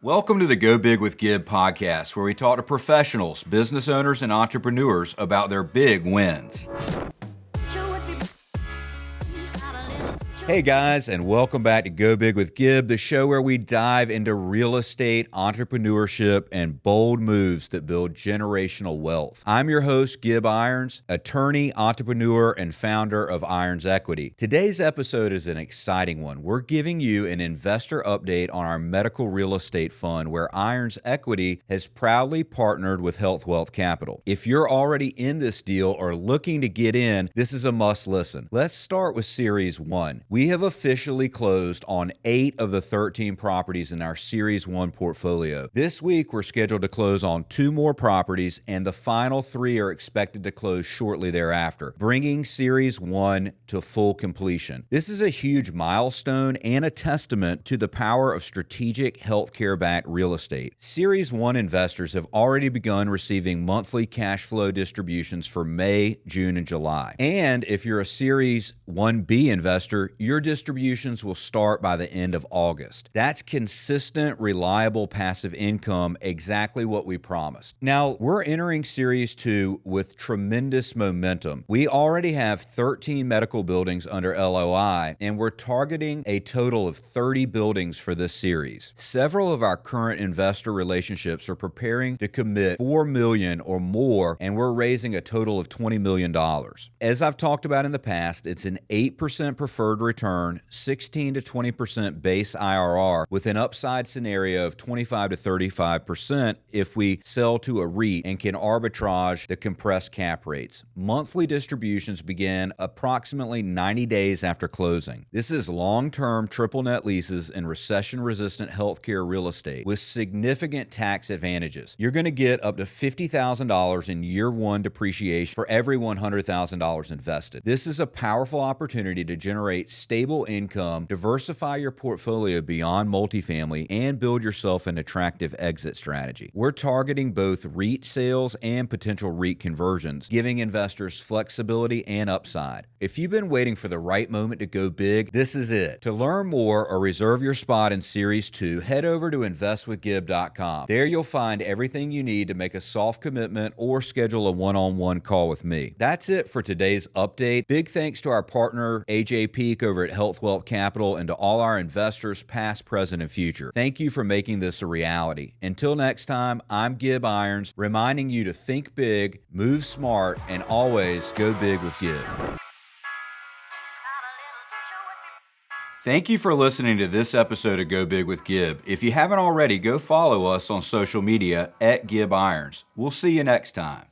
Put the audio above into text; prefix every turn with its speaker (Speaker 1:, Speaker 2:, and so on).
Speaker 1: Welcome to the Go Big with Gib podcast, where we talk to professionals, business owners, and entrepreneurs about their big wins. Hey guys, and welcome back to Go Big with Gib, the show where we dive into real estate, entrepreneurship, and bold moves that build generational wealth. I'm your host, Gib Irons, attorney, entrepreneur, and founder of Irons Equity. Today's episode is an exciting one. We're giving you an investor update on our medical real estate fund, where Irons Equity has proudly partnered with HealthWealth Capital. If you're already in this deal or looking to get in, this is a must listen. Let's start with Series 1. We have officially closed on 8 of the 13 properties in our Series 1 portfolio. This week, we're scheduled to close on 2 more properties, and the final 3 are expected to close shortly thereafter, bringing Series 1 to full completion. This is a huge milestone and a testament to the power of strategic healthcare-backed real estate. Series 1 investors have already begun receiving monthly cash flow distributions for May, June, and July. And if you're a Series 1B investor, your distributions will start by the end of August. That's consistent, reliable passive income, exactly what we promised. Now, we're entering Series 2 with tremendous momentum. We already have 13 medical buildings under LOI, and we're targeting a total of 30 buildings for this series. Several of our current investor relationships are preparing to commit $4 million or more, and we're raising a total of $20 million. As I've talked about in the past, it's an 8% preferred return, 16 to 20% base IRR, with an upside scenario of 25 to 35% if we sell to a REIT and can arbitrage the compressed cap rates. Monthly distributions begin approximately 90 days after closing. This is long-term triple net leases in recession-resistant healthcare real estate with significant tax advantages. You're going to get up to $50,000 in year 1 depreciation for every $100,000 invested. This is a powerful opportunity to generate stable income, diversify your portfolio beyond multifamily, and build yourself an attractive exit strategy. We're targeting both REIT sales and potential REIT conversions, giving investors flexibility and upside. If you've been waiting for the right moment to go big, this is it. To learn more or reserve your spot in Series 2, head over to investwithgib.com. There you'll find everything you need to make a soft commitment or schedule a one-on-one call with me. That's it for today's update. Big thanks to our partner, AJ Peak over at HealthWealth Capital, and to all our investors, past, present, and future. Thank you for making this a reality. Until next time, I'm Gib Irons, reminding you to think big, move smart, and always go big with Gib. Thank you for listening to this episode of Go Big with Gib. If you haven't already, go follow us on social media at Gib Irons. We'll see you next time.